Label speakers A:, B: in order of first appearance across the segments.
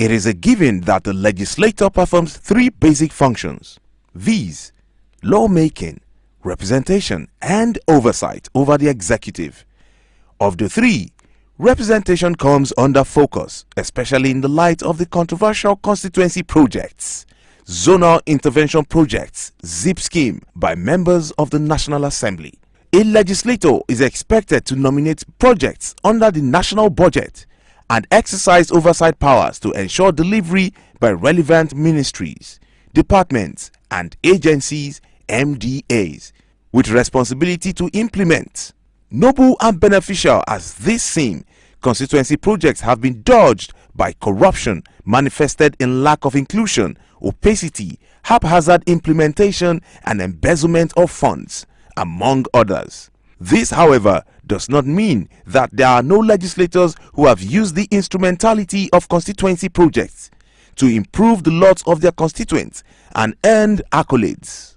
A: It is a given that the legislator performs three basic functions, viz., lawmaking, representation, and oversight over the executive. Of the three, representation comes under focus, especially in the light of the controversial Constituency Projects, Zonal Intervention Projects (ZIP) scheme by members of the National Assembly. A legislator is expected to nominate projects under the national budget and exercise oversight powers to ensure delivery by relevant ministries, departments, and agencies (MDAs) with responsibility to implement. Noble and beneficial as this seem, constituency projects have been dodged by corruption manifested in lack of inclusion, opacity, haphazard implementation, and embezzlement of funds, among others. This, however, does not mean that there are no legislators who have used the instrumentality of constituency projects to improve the lots of their constituents and earned accolades.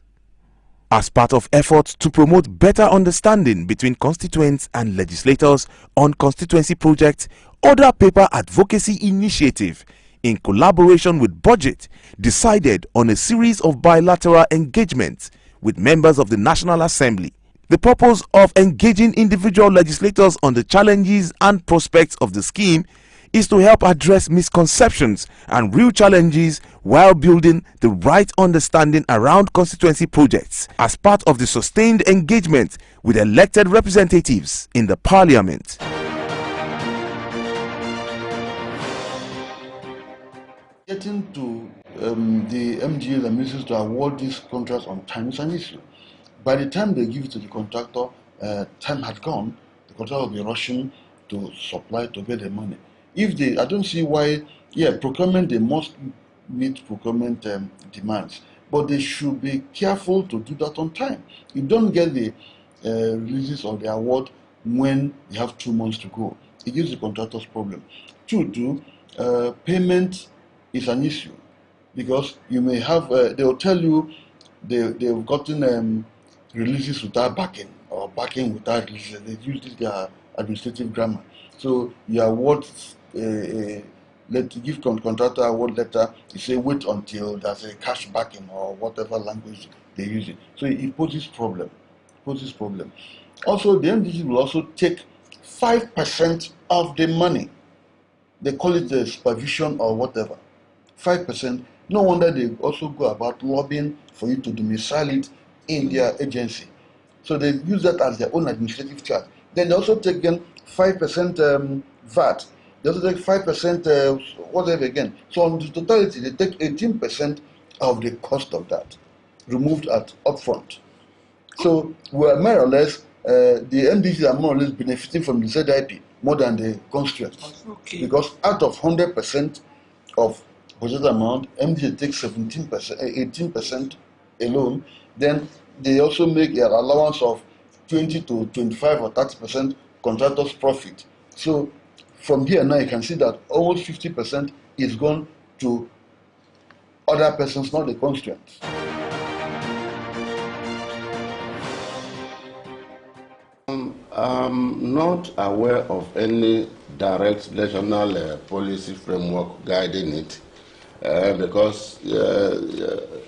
A: As part of efforts to promote better understanding between constituents and legislators on constituency projects, OrderPaper Advocacy Initiative, in collaboration with BudgiT, decided on a series of bilateral engagements with members of the National Assembly. The purpose of engaging individual legislators on the challenges and prospects of the scheme is to help address misconceptions and real challenges while building the right understanding around constituency projects as part of the sustained engagement with elected representatives in the Parliament.
B: Getting to the MGAs and ministries to award these contracts on time is an issue. By the time they give it to the contractor, time had gone. The contractor will be rushing to supply to get the money. If they, I don't see why, procurement, they must meet procurement demands, but they should be careful to do that on time. You don't get the releases of the award when you have 2 months to go. It gives the contractors problem. Two, payment is an issue because you may have, they will tell you they've gotten releases without backing or backing without releases. They use their administrative grammar. So your award, give contractor award letter, you say wait until there's a cash backing or whatever language they use it. So it poses problem. Also, the MDG will also take 5% of the money. They call it the supervision or whatever. 5%. No wonder they also go about lobbying for you to domicile it in their agency. So they use that as their own administrative charge. Then they also take 5% VAT. They also take 5% whatever again. So on the totality, they take 18% of the cost of that, removed at upfront. So we're more or less, the MDCs are more or less benefiting from the ZIP more than the constituents.
C: Okay.
B: Because out of 100% of budget amount, MDC takes 17%, 18% alone. Then they also make an allowance of 20 to 25 or 30% contractors' profit. So from here now you can see that almost 50% is gone to other persons, not the constituents.
D: I'm not aware of any direct national policy framework guiding it because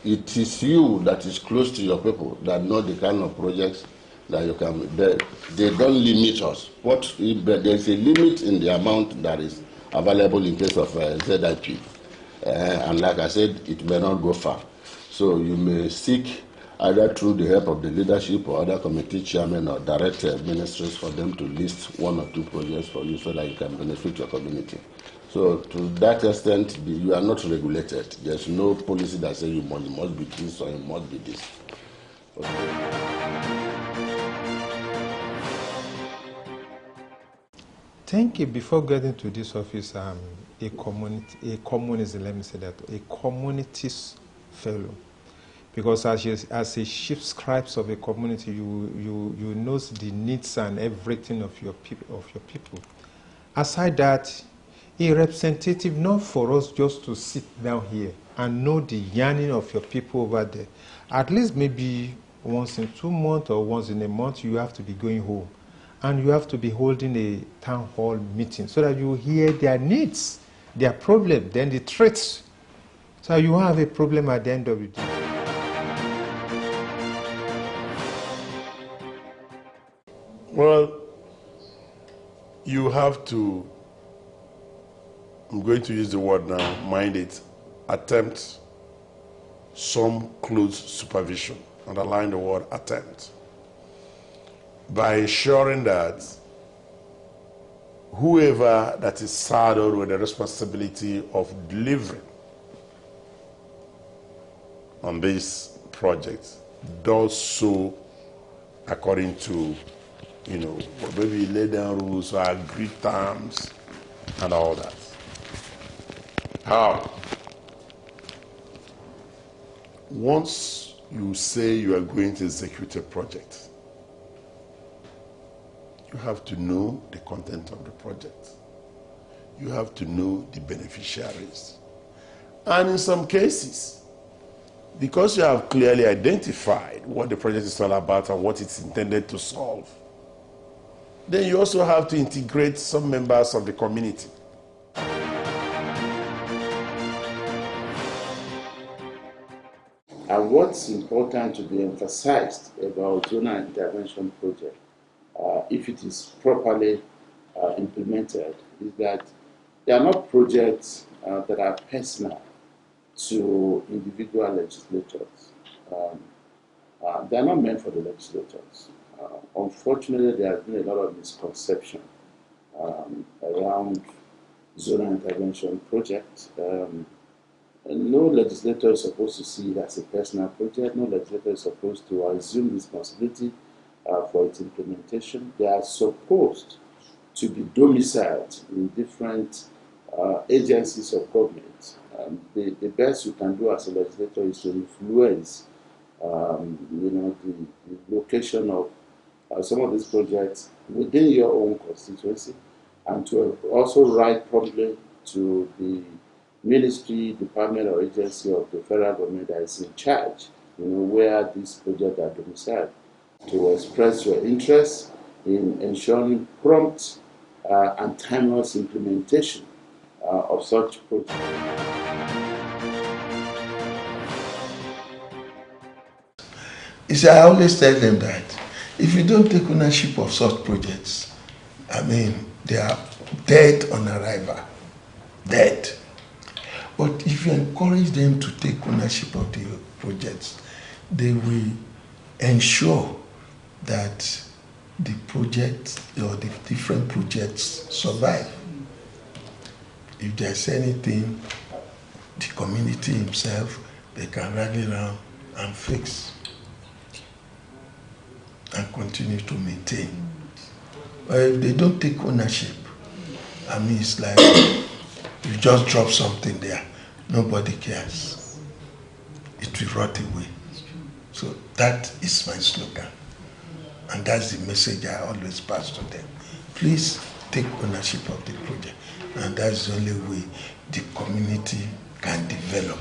D: it is you that is close to your people that know the kind of projects that you can. They don't limit us. But there's a limit in the amount that is available in case of ZIP. And like I said, it may not go far. So you may seek either through the help of the leadership or other committee chairmen or direct ministries for them to list 1 or 2 projects for you so that you can benefit your community. So to that extent, you are not regulated. There's no policy that says you must be this or you must be this.
E: Thank you. Before getting to this office, a communist, let me say that, a community's fellow. Because as a chief scribes of a community, you know the needs and everything of your people. Aside that, a representative, not for us just to sit down here and know the yearning of your people over there. At least maybe once in 2 months or once in a month, you have to be going home. And you have to be holding a town hall meeting so that you hear their needs their problem, then the threats. So you have a problem at the end of the day.
C: Well, you have to, I'm going to use the word now, mind it, attempt some close supervision, underline the word attempt, by ensuring that whoever that is saddled with the responsibility of delivering on this project does so according to, maybe lay down rules or agreed terms and all that. How? Once you say you are going to execute a project, you have to know the content of the project. You have to know the beneficiaries. And in some cases, because you have clearly identified what the project is all about and what it's intended to solve, then you also have to integrate some members of the community.
F: And what's important to be emphasized about zonal intervention project, if it is properly implemented, is that they are not projects that are personal to individual legislators. They are not meant for the legislators. Unfortunately, there has been a lot of misconception around zonal intervention projects. No legislator is supposed to see it as a personal project. No legislator is supposed to assume responsibility for its implementation. They are supposed to be domiciled in different agencies of government. The best you can do as a legislator is to influence the location of some of these projects within your own constituency, and to also write probably to the ministry, department, or agency of the federal government that is in charge, where these projects are domiciled, to express your interest in ensuring prompt and timeless implementation of such projects.
G: You see, I always tell them that if you don't take ownership of such projects, they are dead on arrival. Dead. But if you encourage them to take ownership of the projects, they will ensure that the project or the different projects survive. If there's anything, the community himself, they can rally around and fix and continue to maintain. But if they don't take ownership, it's like you just drop something there, nobody cares. It will rot away. So that is my slogan. And that's the message I always pass to them. Please take ownership of the project. And that's the only way the community can develop.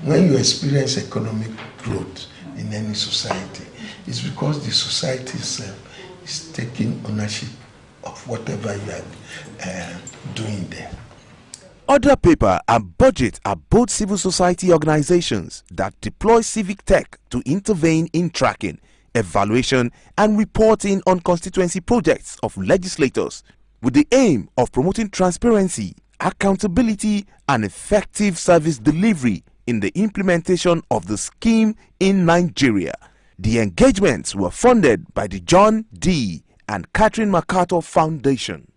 G: When you experience economic growth in any society, it's because the society itself is taking ownership of whatever you are doing there.
A: OrderPaper and BudgiT are both civil society organizations that deploy civic tech to intervene in tracking, evaluation, and reporting on constituency projects of legislators with the aim of promoting transparency, accountability, and effective service delivery in the implementation of the scheme in Nigeria. The engagements were funded by the John D. and Catherine MacArthur Foundation.